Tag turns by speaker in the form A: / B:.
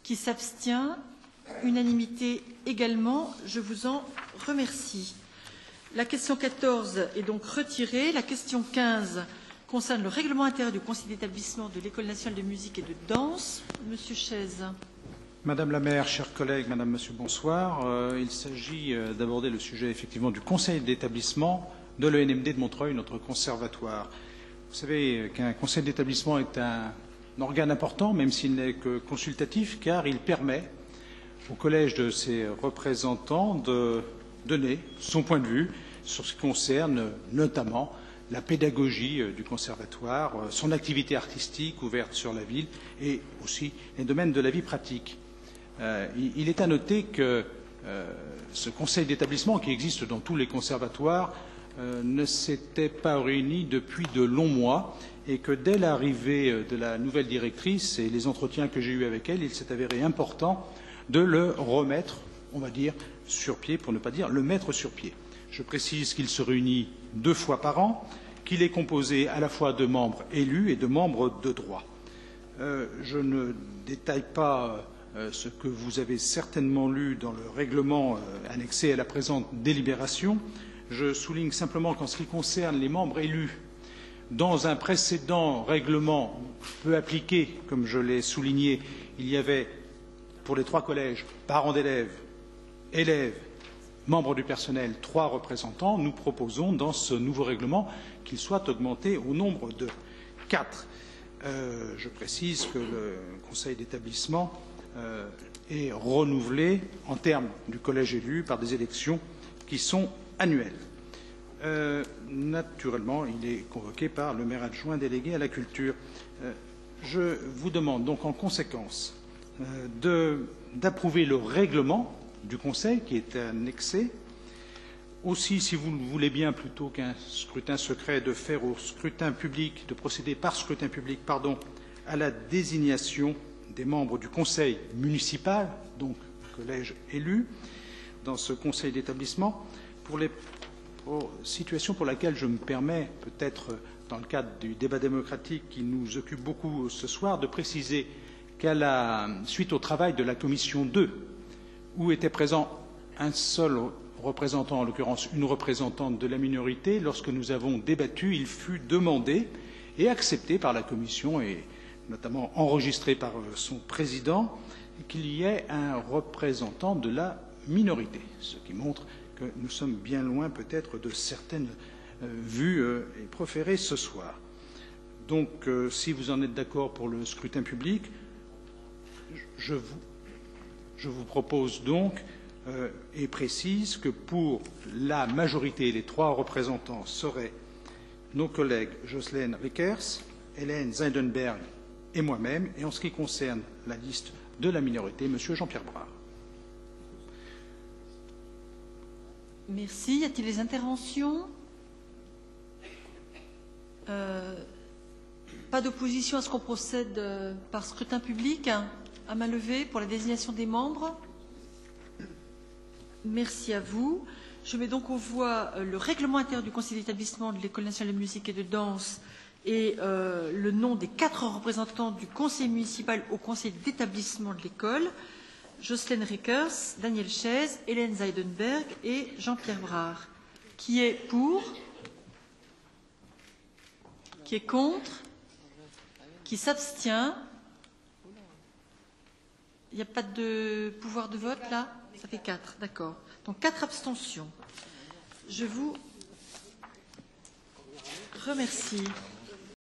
A: Qui s'abstient? Unanimité également. Je vous en remercie. La question 14 est donc retirée. La question 15 concerne le règlement intérieur du conseil d'établissement de l'École nationale de musique et de danse. Monsieur Chaise.
B: Madame la maire, chers collègues, madame, monsieur, bonsoir. Il s'agit d'aborder le sujet effectivement du conseil d'établissement de l'ENMD de Montreuil, notre conservatoire. Vous savez qu'un conseil d'établissement est un organe important, même s'il n'est que consultatif, car il permet au collège de ses représentants de donner son point de vue sur ce qui concerne notamment la pédagogie du conservatoire, son activité artistique ouverte sur la ville et aussi les domaines de la vie pratique. Il est à noter que ce conseil d'établissement, qui existe dans tous les conservatoires, ne s'était pas réuni depuis de longs mois et que dès l'arrivée de la nouvelle directrice et les entretiens que j'ai eus avec elle, il s'est avéré important de le remettre, on va dire, sur pied, pour ne pas dire le mettre sur pied. Je précise qu'il se réunit 2 fois par an, qu'il est composé à la fois de membres élus et de membres de droit. Je ne détaille pas ce que vous avez certainement lu dans le règlement annexé à la présente délibération. Je souligne simplement qu'en ce qui concerne les membres élus, dans un précédent règlement peu appliqué, comme je l'ai souligné, il y avait pour les 3 collèges, parents d'élèves, élèves, membres du personnel, 3 représentants. Nous proposons dans ce nouveau règlement qu'il soit augmenté au nombre de 4. Je précise que le conseil d'établissement est renouvelé en termes du collège élu par des élections qui sont annuelles. Naturellement, il est convoqué par le maire adjoint délégué à la culture. Je vous demande donc en conséquence d'approuver le règlement du Conseil qui est annexé. Aussi, si vous le voulez bien, plutôt qu'un scrutin secret, de faire au scrutin public, de procéder par scrutin public, à la désignation des membres du Conseil municipal, donc collège élu, dans ce Conseil d'établissement, pour les situations pour laquelle je me permets, peut-être dans le cadre du débat démocratique qui nous occupe beaucoup ce soir, de préciser qu'à la suite au travail de la commission 2, où était présent un seul représentant, en l'occurrence une représentante de la minorité, lorsque nous avons débattu, il fut demandé et accepté par la commission et notamment enregistré par son président, qu'il y ait un représentant de la minorité, ce qui montre que nous sommes bien loin peut-être de certaines vues proférées ce soir. Donc, si vous en êtes d'accord pour le scrutin public, je vous propose donc et précise que pour la majorité, les 3 représentants seraient nos collègues Jocelyne Rickers, Hélène Zeidenberg et moi-même, et en ce qui concerne la liste de la minorité, M. Jean-Pierre Brard.
A: Merci. Y a-t-il des interventions? Pas d'opposition à ce qu'on procède par scrutin public? À main levée pour la désignation des membres. Merci à vous. Je mets donc aux voix le règlement intérieur du conseil d'établissement de l'École nationale de musique et de danse et le nom des 4 représentants du conseil municipal au conseil d'établissement de l'école: Jocelyne Rickers, Daniel Chaise, Hélène Zeidenberg et Jean-Pierre Brard. Qui est pour? Qui est contre? Qui s'abstient? Il n'y a pas de pouvoir de vote là? Ça fait 4, d'accord. Donc 4 abstentions. Je vous remercie.